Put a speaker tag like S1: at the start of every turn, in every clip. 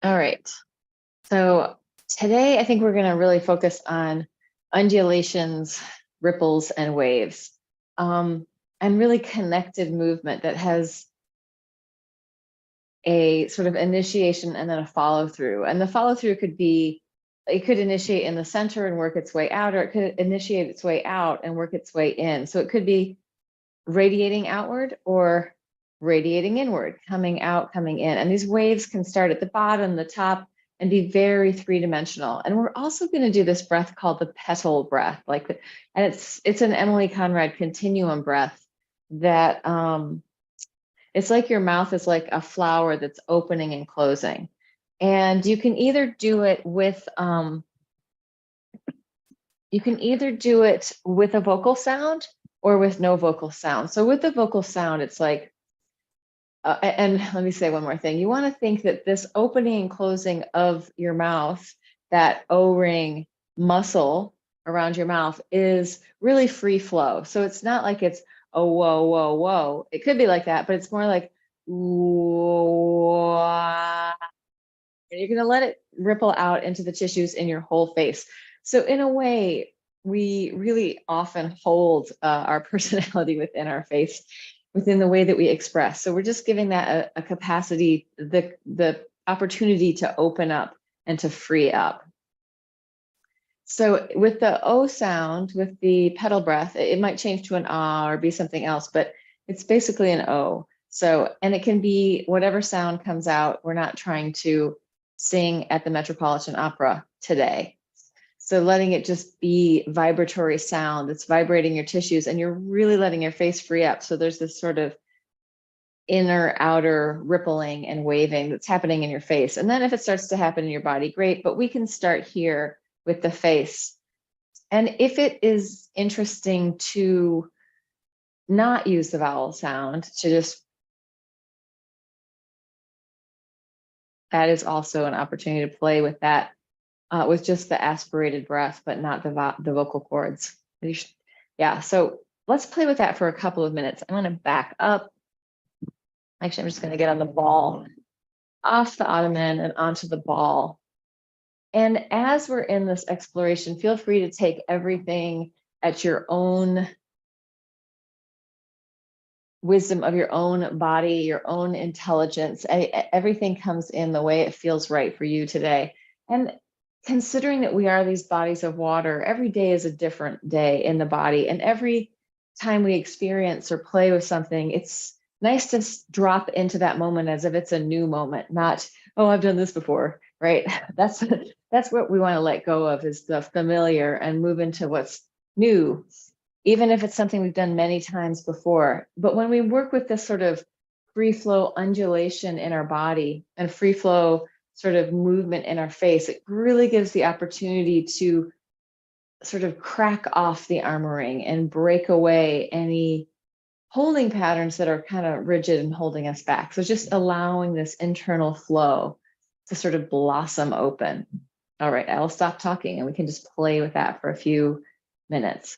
S1: All right. So today I think we're going to really focus on undulations, ripples, and waves, um, and really connected movement that has a sort of initiation and then a follow through. And the follow through could be, it could initiate in the center and work its way out, or it could initiate its way out and work its way in. So it could be radiating outward or radiating inward, coming out, coming in. And these waves can start at the bottom, the top, and be very three-dimensional. And we're also going to do this breath called the petal breath, and it's an Emilie Conrad continuum breath that it's like your mouth is like a flower that's opening and closing. And you can either do it with a vocal sound or with no vocal sound. So with the vocal sound, it's like, and let me say one more thing. You want to think that this opening and closing of your mouth, that O-ring muscle around your mouth, is really free flow. So it's not like it's, oh, whoa, whoa, whoa. It could be like that, but it's more like, wah. And you're going to let it ripple out into the tissues in your whole face. So in a way, we really often hold our personality within our face, within the way that we express. So we're just giving that a capacity, the opportunity to open up and to free up. So with the O sound, with the petal breath, it might change to an ah or be something else, but it's basically an O. So, and it can be whatever sound comes out. We're not trying to sing at the Metropolitan Opera today. So letting it just be vibratory sound that's vibrating your tissues, and you're really letting your face free up. So there's this sort of inner outer rippling and waving that's happening in your face. And then if it starts to happen in your body, great, but we can start here with the face. And if it is interesting to not use the vowel sound, to just, that is also an opportunity to play with that, with just the aspirated breath, but not the vocal cords. Yeah, so let's play with that for a couple of minutes. I'm going to back up. Actually, I'm just going to get on the ball, off the ottoman and onto the ball. And as we're in this exploration, feel free to take everything at your own wisdom of your own body, your own intelligence. Everything comes in the way it feels right for you today. And considering that we are these bodies of water, every day is a different day in the body. And every time we experience or play with something, it's nice to drop into that moment as if it's a new moment, not, oh, I've done this before, right? That's what we want to let go of, is the familiar, and move into what's new, even if it's something we've done many times before. But when we work with this sort of free flow undulation in our body and free flow sort of movement in our face, it really gives the opportunity to sort of crack off the armoring and break away any holding patterns that are kind of rigid and holding us back. So just allowing this internal flow to sort of blossom open. All right, I'll stop talking and we can just play with that for a few minutes.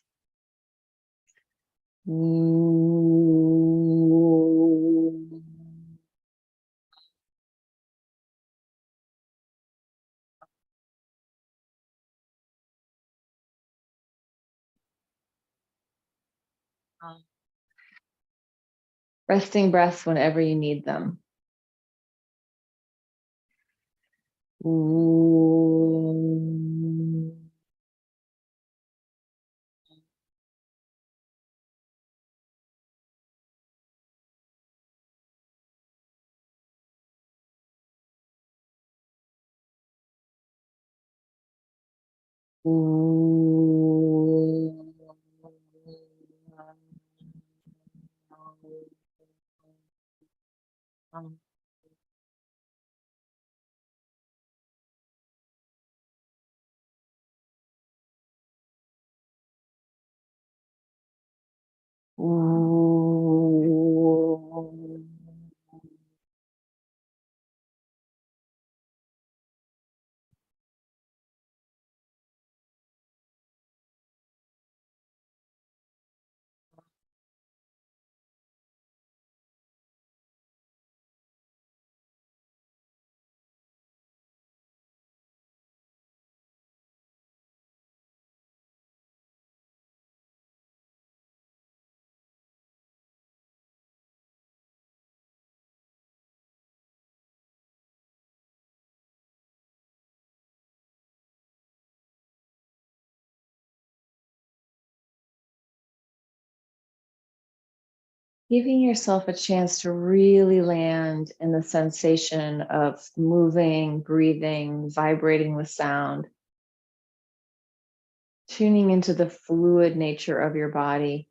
S1: Resting breaths whenever you need them. Giving yourself a chance to really land in the sensation of moving, breathing, vibrating with sound, tuning into the fluid nature of your body.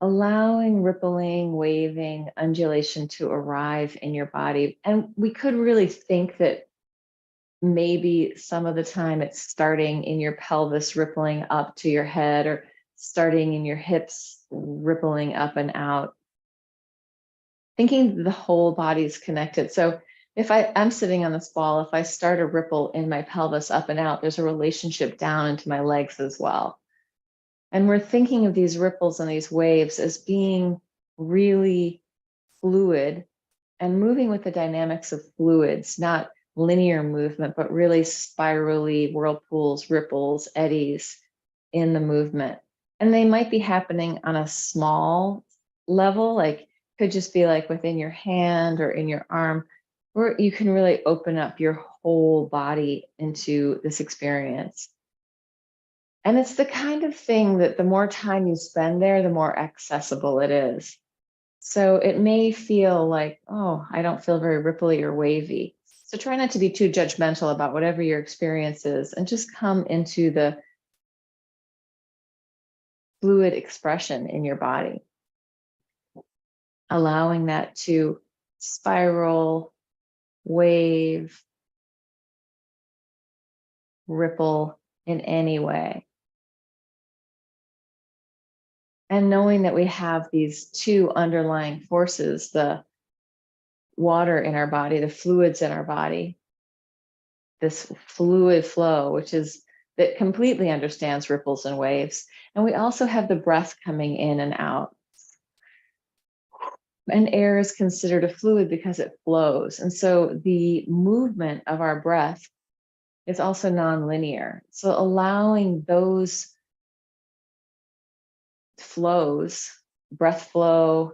S1: Allowing rippling, waving, undulation to arrive in your body. And we could really think that maybe some of the time it's starting in your pelvis, rippling up to your head, or starting in your hips, rippling up and out. Thinking the whole body is connected. So if I'm sitting on this ball, if I start a ripple in my pelvis up and out, there's a relationship down into my legs as well. And we're thinking of these ripples and these waves as being really fluid and moving with the dynamics of fluids, not linear movement, but really spirally whirlpools, ripples, eddies in the movement. And they might be happening on a small level, like could just be like within your hand or in your arm, or you can really open up your whole body into this experience. And it's the kind of thing that the more time you spend there, the more accessible it is. So it may feel like, oh, I don't feel very ripply or wavy. So try not to be too judgmental about whatever your experience is and just come into the fluid expression in your body, allowing that to spiral, wave, ripple in any way. And knowing that we have these two underlying forces, the water in our body, the fluids in our body, this fluid flow, which is that completely understands ripples and waves. And we also have the breath coming in and out. And air is considered a fluid because it flows. And so the movement of our breath is also nonlinear. So allowing those flows, breath flow,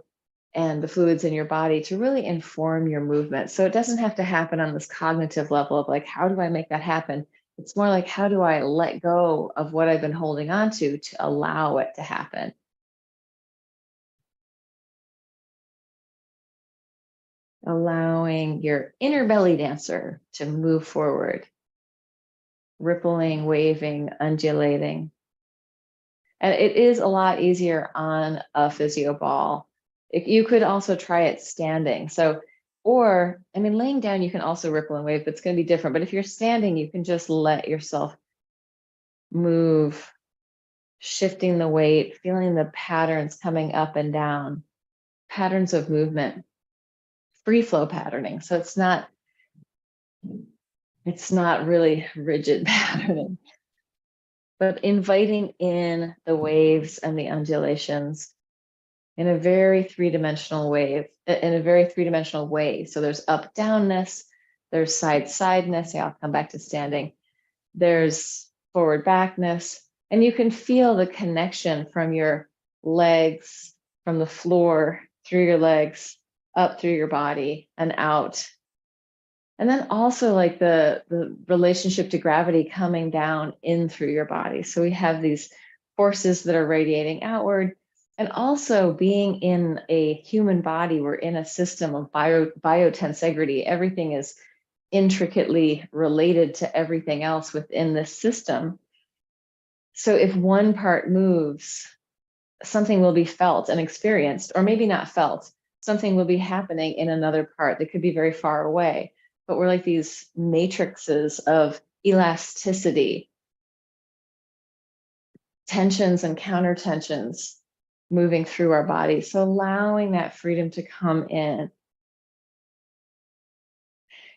S1: and the fluids in your body to really inform your movement. So it doesn't have to happen on this cognitive level of like, how do I make that happen? It's more like, how do I let go of what I've been holding on to allow it to happen? Allowing your inner belly dancer to move forward, rippling, waving, undulating. And it is a lot easier on a physio ball. You could also try it standing. So, or, I mean, laying down, you can also ripple and wave, but it's going to be different. But if you're standing, you can just let yourself move, shifting the weight, feeling the patterns coming up and down, patterns of movement, free flow patterning. So it's not really rigid patterning, but inviting in the waves and the undulations in a very three-dimensional way. So there's up downness, there's side sideness. Yeah, I'll come back to standing. There's forward backness, and you can feel the connection from your legs, from the floor, through your legs, up through your body and out. And then also like the relationship to gravity coming down in through your body. So we have these forces that are radiating outward. And also being in a human body, we're in a system of biotensegrity. Everything is intricately related to everything else within this system. So if one part moves, something will be felt and experienced, or maybe not felt. Something will be happening in another part that could be very far away. But we're like these matrices of elasticity, tensions and counter tensions moving through our body. So allowing that freedom to come in.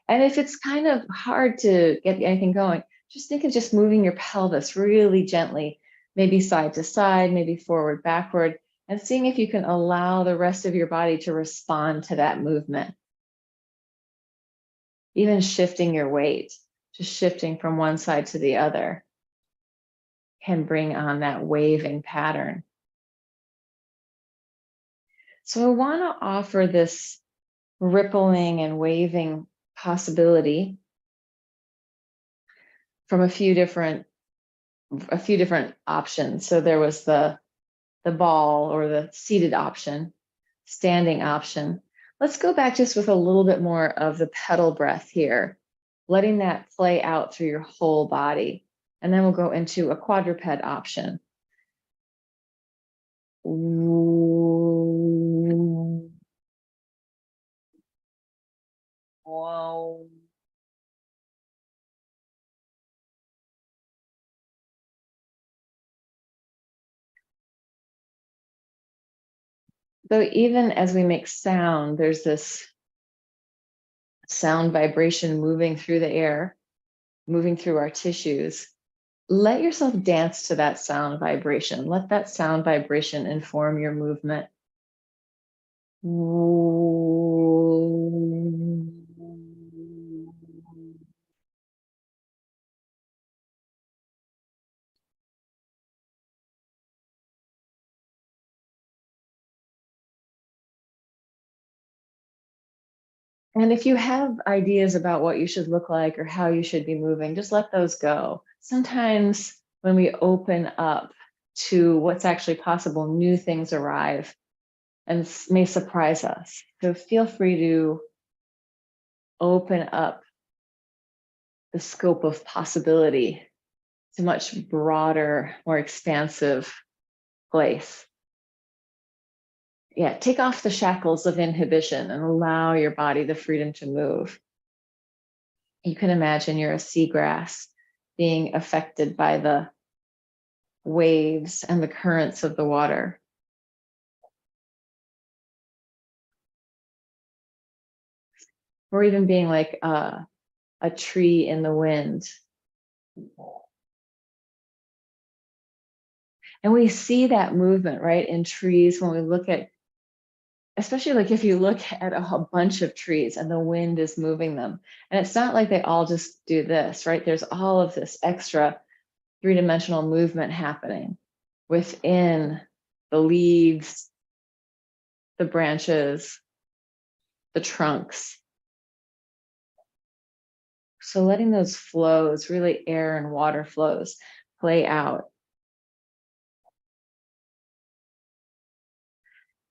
S1: And if it's kind of hard to get anything going, just think of just moving your pelvis really gently, maybe side to side, maybe forward, backward, and seeing if you can allow the rest of your body to respond to that movement. Even shifting your weight, just shifting from one side to the other, can bring on that waving pattern. So I want to offer this rippling and waving possibility from a few different options. So there was the ball or the seated option, standing option. Let's go back just with a little bit more of the petal breath here, letting that play out through your whole body. And then we'll go into a quadruped option. Whoa. So even as we make sound, there's this sound vibration moving through the air, moving through our tissues. Let yourself dance to that sound vibration. Let that sound vibration inform your movement. And if you have ideas about what you should look like or how you should be moving, just let those go. Sometimes when we open up to what's actually possible, new things arrive and may surprise us. So feel free to open up the scope of possibility to a much broader, more expansive place. Yeah, take off the shackles of inhibition and allow your body the freedom to move. You can imagine you're a seagrass being affected by the waves and the currents of the water. Or even being like a tree in the wind. And we see that movement, right, in trees when we look at, especially like if you look at a bunch of trees and the wind is moving them. And it's not like they all just do this, right? There's all of this extra three-dimensional movement happening within the leaves, the branches, the trunks. So letting those flows, really air and water flows, play out.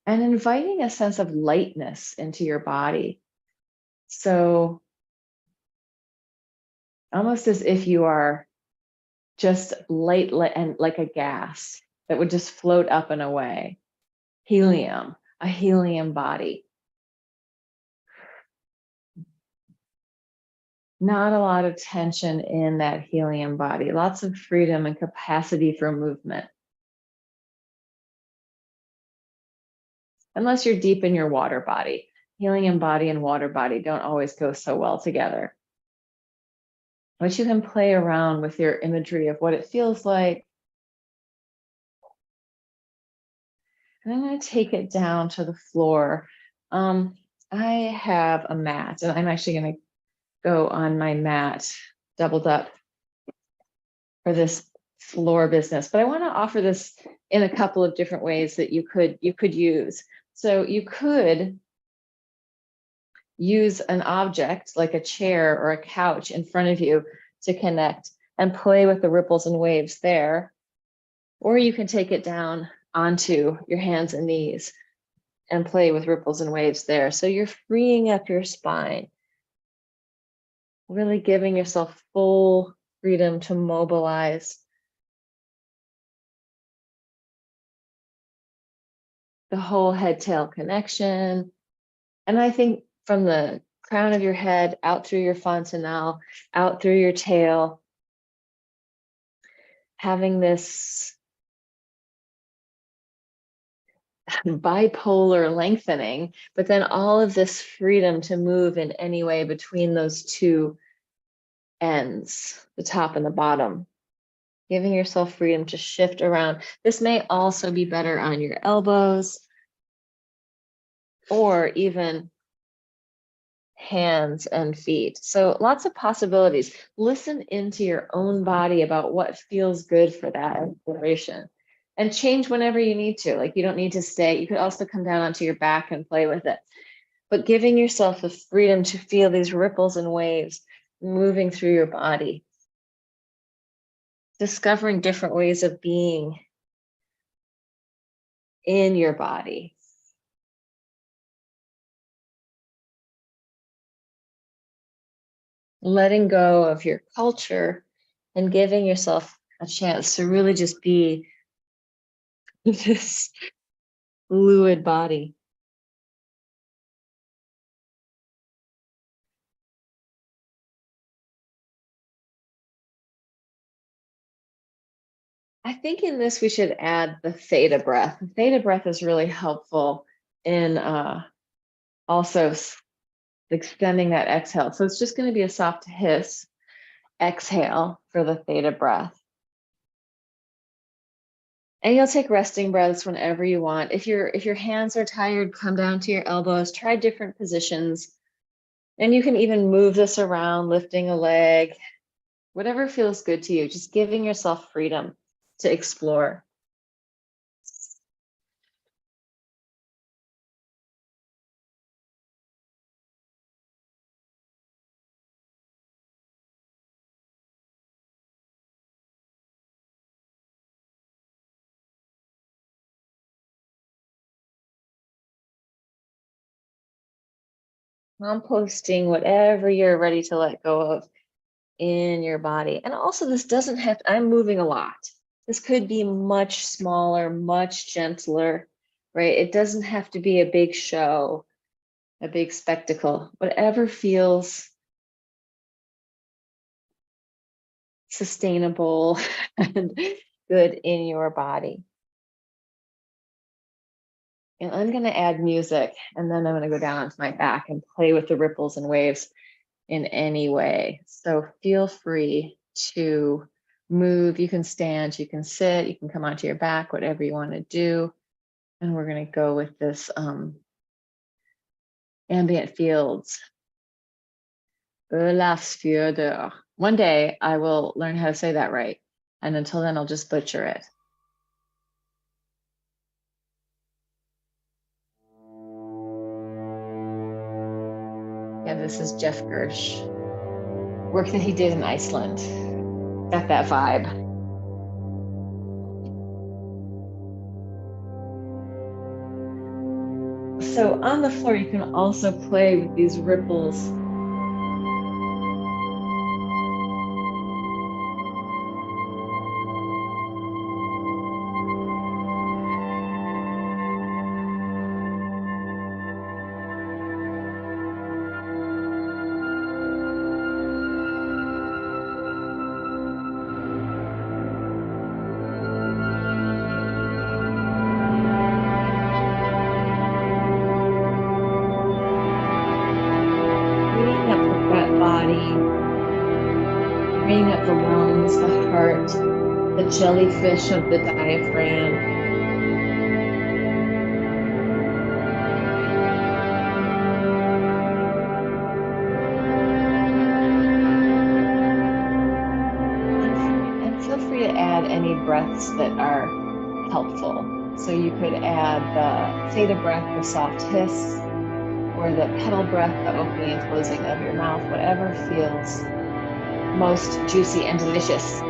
S1: And inviting a sense of lightness into your body. So almost as if you are just light and like a gas that would just float up and away. Helium, a helium body. Not a lot of tension in that helium body, lots of freedom and capacity for movement. Unless you're deep in your water body. Helium body and water body don't always go so well together. But you can play around with your imagery of what it feels like. And I'm going to take it down to the floor. I have a mat, and I'm actually going to go on my mat, doubled up for this floor business. But I want to offer this in a couple of different ways that you could use. So you could use an object like a chair or a couch in front of you to connect and play with the ripples and waves there. Or you can take it down onto your hands and knees and play with ripples and waves there. So you're freeing up your spine, really giving yourself full freedom to mobilize the whole head-tail connection. And I think from the crown of your head out through your fontanelle, out through your tail, having this bipolar lengthening, but then all of this freedom to move in any way between those two ends, the top and the bottom, giving yourself freedom to shift around. This may also be better on your elbows or even hands and feet. So lots of possibilities. Listen into your own body about what feels good for that inspiration. and change whenever you need to. Like you don't need to stay. You could also come down onto your back and play with it. But giving yourself the freedom to feel these ripples and waves moving through your body. Discovering different ways of being in your body. Letting go of your culture and giving yourself a chance to really just be this fluid body. I think in this we should add the Theta breath. The Theta breath is really helpful in also extending that exhale. So it's just going to be a soft hiss exhale for the Theta breath. And you'll take resting breaths whenever you want. If your hands are tired, come down to your elbows, try different positions. And you can even move this around, lifting a leg, whatever feels good to you, just giving yourself freedom to explore. Composting whatever you're ready to let go of in your body. And also this doesn't have to, I'm moving a lot. This could be much smaller, much gentler, right? It doesn't have to be a big show, a big spectacle, whatever feels sustainable and good in your body. And I'm going to add music, and then I'm going to go down onto my back and play with the ripples and waves in any way. So feel free to move. You can stand, you can sit, you can come onto your back, whatever you want to do. And we're going to go with this ambient fields. One day I will learn how to say that right. And until then, I'll just butcher it. Yeah, this is Jeff Gersh. Work that he did in Iceland. Got that vibe. So on the floor, you can also play with these ripples. Bringing up the lungs, the heart, the jellyfish of the diaphragm. And feel free to add any breaths that are helpful. So you could add the Theta breath, the soft hiss, or the Petal breath, the opening and closing of your mouth, whatever feels most juicy and delicious.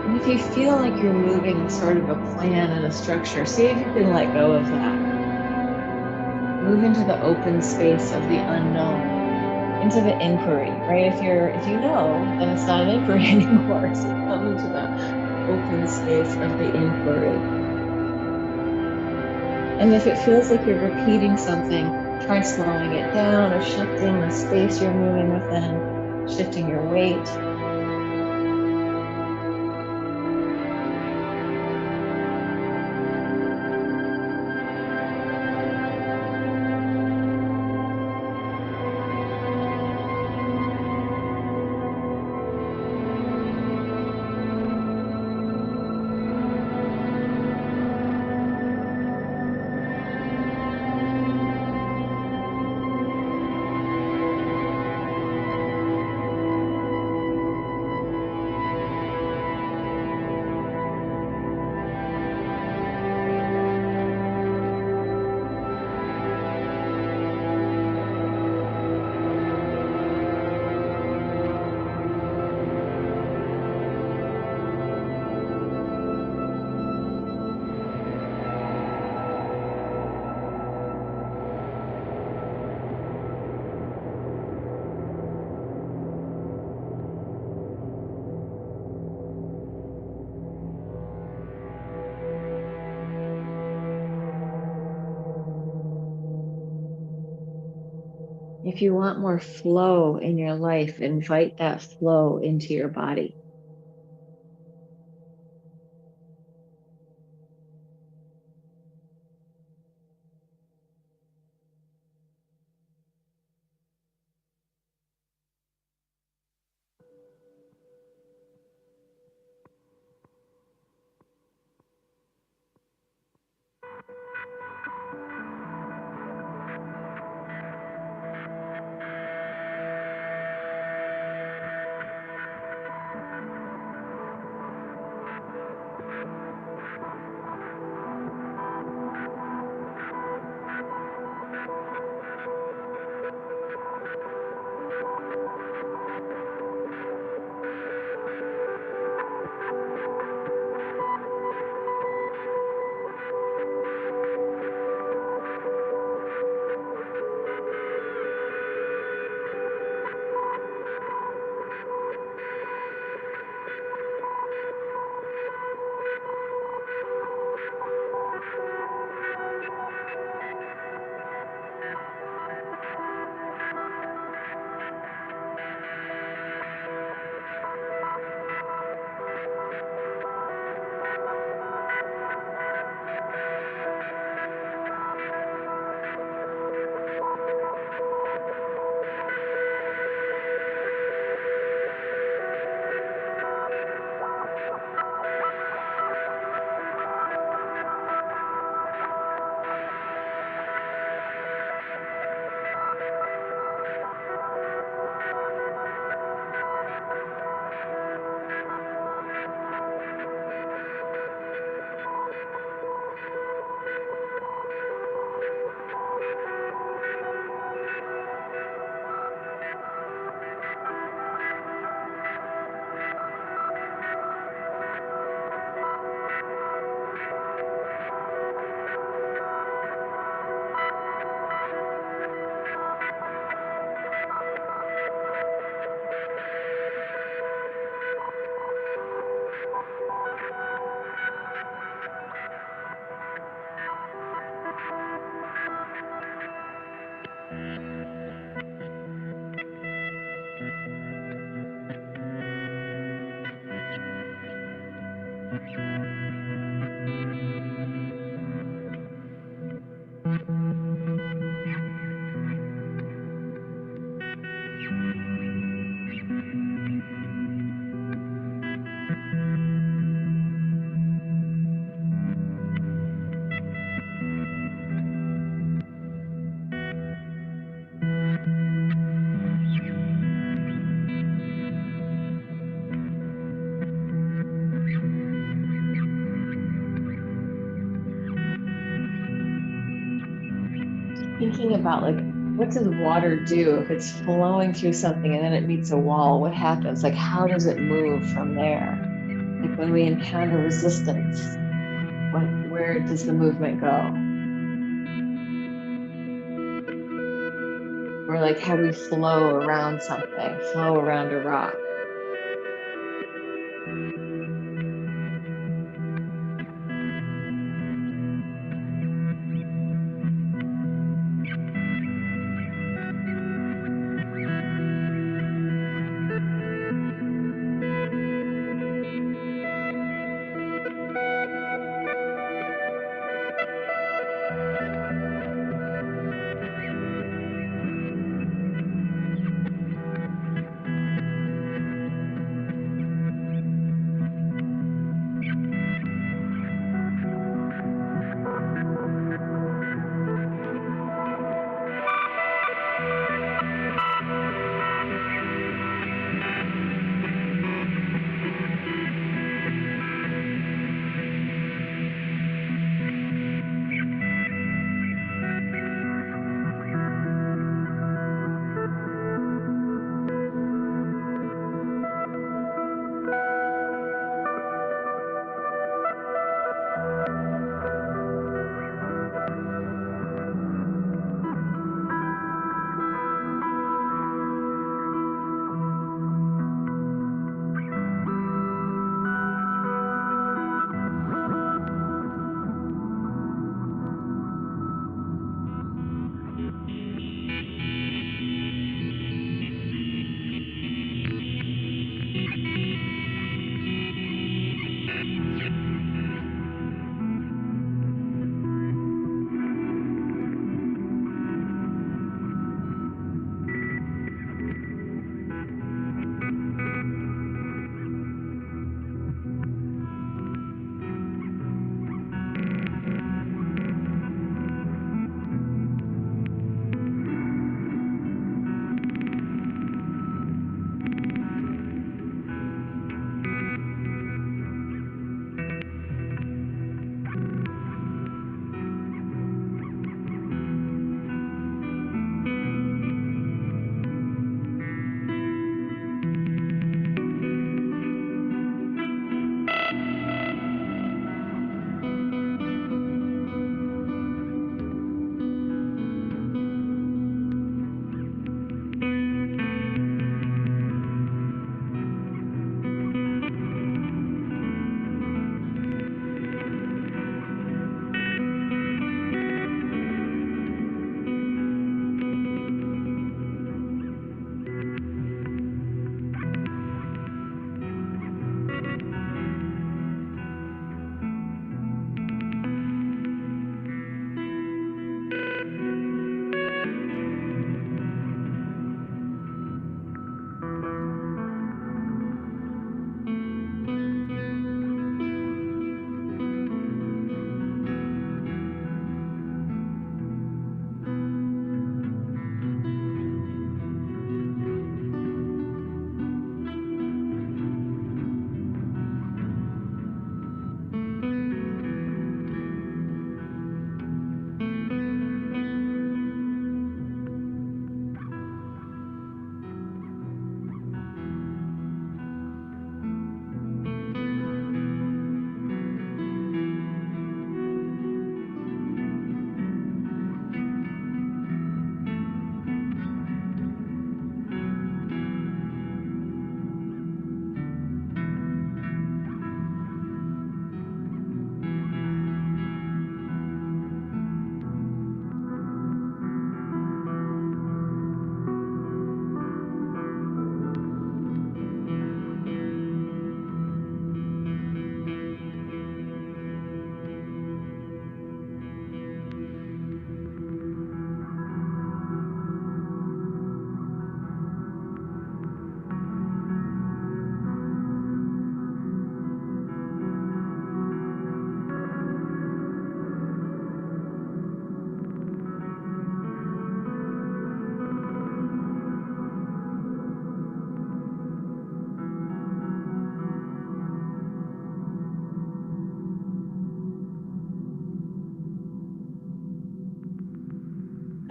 S1: And if you feel like you're moving sort of a plan and a structure, see if you can let go of that. Move into the open space of the unknown, into the inquiry, right? If you know, then it's not an inquiry anymore. So come into the open space of the inquiry. And if it feels like you're repeating something, try slowing it down or shifting the space you're moving within, shifting your weight. If you want more flow in your life, invite that flow into your body. Thinking about like, what does water do if it's flowing through something and then it meets a wall? What happens? Like, how does it move from there? Like when we encounter resistance, where does the movement go? Or like how we flow around something, flow around a rock.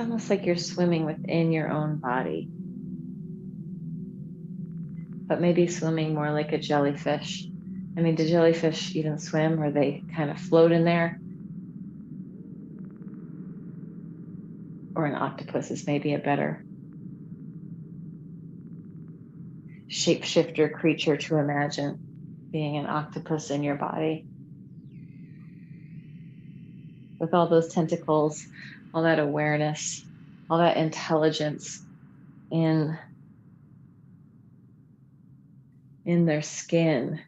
S1: almost like you're swimming within your own body, but maybe swimming more like a jellyfish. I mean, do jellyfish even swim, or they kind of float in there? Or an octopus is maybe a better shapeshifter creature to imagine, being an octopus in your body. With all those tentacles, all that awareness, all that intelligence in their skin.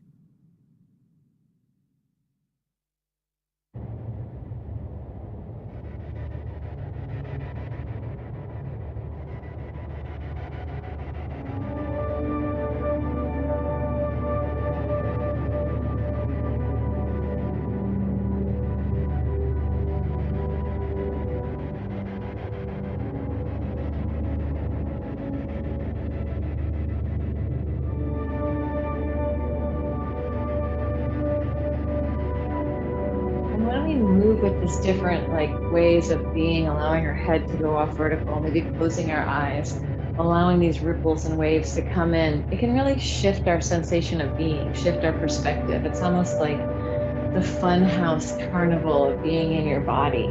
S1: And when we move with this different ways of being, allowing our head to go off vertical, maybe closing our eyes, allowing these ripples and waves to come in, it can really shift our sensation of being, shift our perspective. It's almost like the funhouse carnival of being in your body.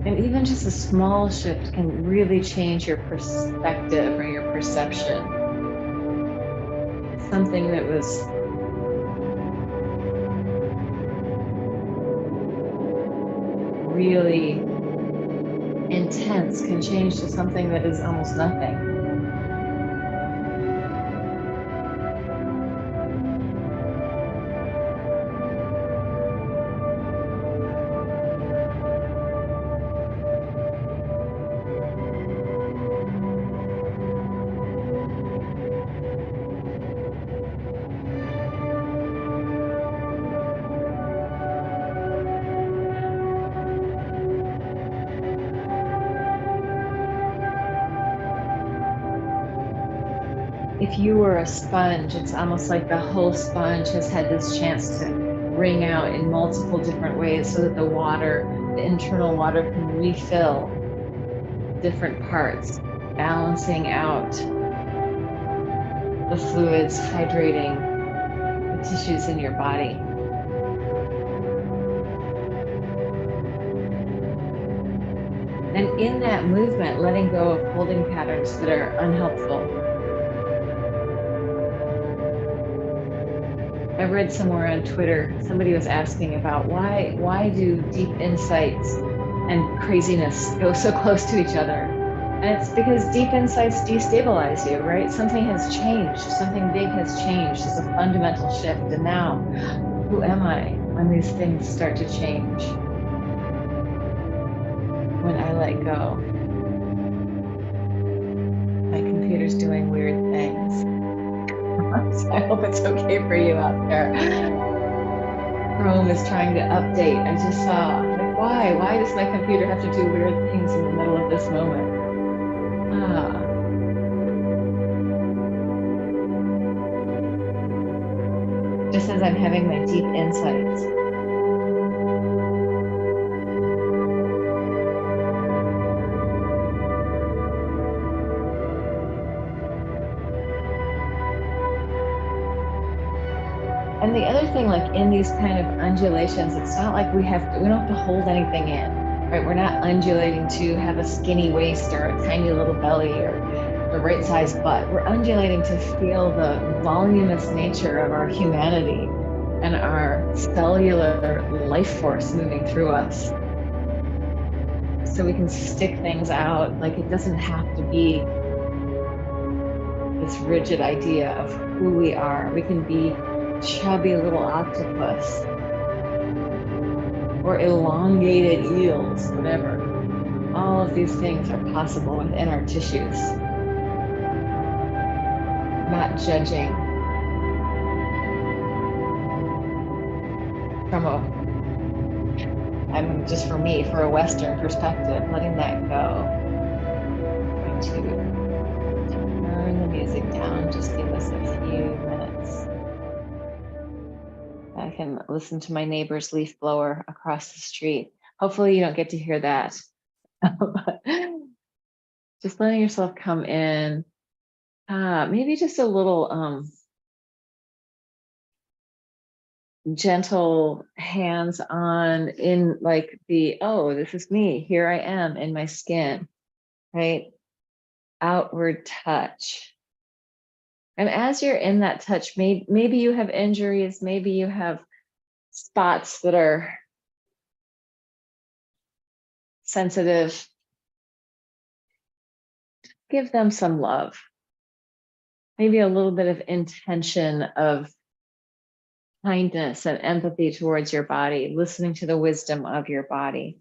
S1: And even just a small shift can really change your perspective or your perception. Something that was really intense can change to something that is almost nothing. If you were a sponge, it's almost like the whole sponge has had this chance to wring out in multiple different ways so that the water, the internal water, can refill different parts, balancing out the fluids, hydrating the tissues in your body. And in that movement, letting go of holding patterns that are unhelpful. I read somewhere on Twitter, somebody was asking about why do deep insights and craziness go so close to each other? And it's because deep insights destabilize you, right? Something has changed, something big has changed. It's a fundamental shift. And now, who am I when these things start to change? When I let go. My computer's doing weird things. So I hope it's okay for you out there. Chrome is trying to update. I just saw, why does my computer have to do weird things in the middle of this moment? Just as I'm having my deep insights. And the other thing, in these kind of undulations, it's not like we don't have to hold anything in, right? We're not undulating to have a skinny waist or a tiny little belly or the right size butt. We're undulating to feel the voluminous nature of our humanity and our cellular life force moving through us. So we can stick things out. It doesn't have to be this rigid idea of who we are. We can be chubby little octopus or elongated eels, whatever. All of these things are possible within our tissues. Not judging for a Western perspective, letting that go. I'm going to turn the music down, just give us a few minutes. I can listen to my neighbor's leaf blower across the street. Hopefully you don't get to hear that. But just letting yourself come in. Maybe just a little gentle hands on in like the, oh, this is me. Here I am in my skin, right? Outward touch. And as you're in that touch, maybe you have injuries, maybe you have spots that are sensitive. Give them some love. Maybe a little bit of intention of kindness and empathy towards your body, listening to the wisdom of your body.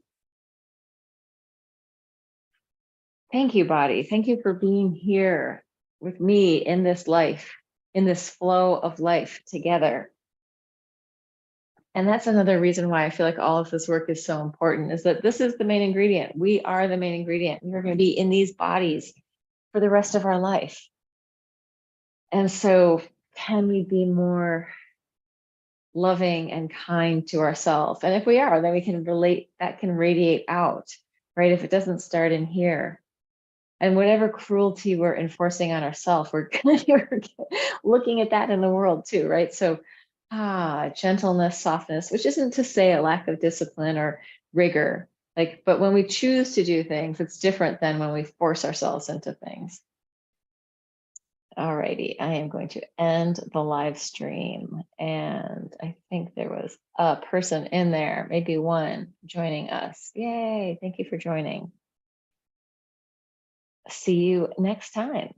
S1: Thank you, body. Thank you for being here with me in this life, in this flow of life together. And that's another reason why I feel like all of this work is so important, is that this is the main ingredient. We are the main ingredient. We're going to be in these bodies for the rest of our life. And so can we be more loving and kind to ourselves? And if we are, then we can relate, that can radiate out, right? If it doesn't start in here. And whatever cruelty we're enforcing on ourselves, we're looking at that in the world too, right? So, gentleness, softness, which isn't to say a lack of discipline or rigor, like, but when we choose to do things, it's different than when we force ourselves into things. Alrighty, I am going to end the live stream. And I think there was a person in there, maybe one, joining us. Yay, thank you for joining. See you next time.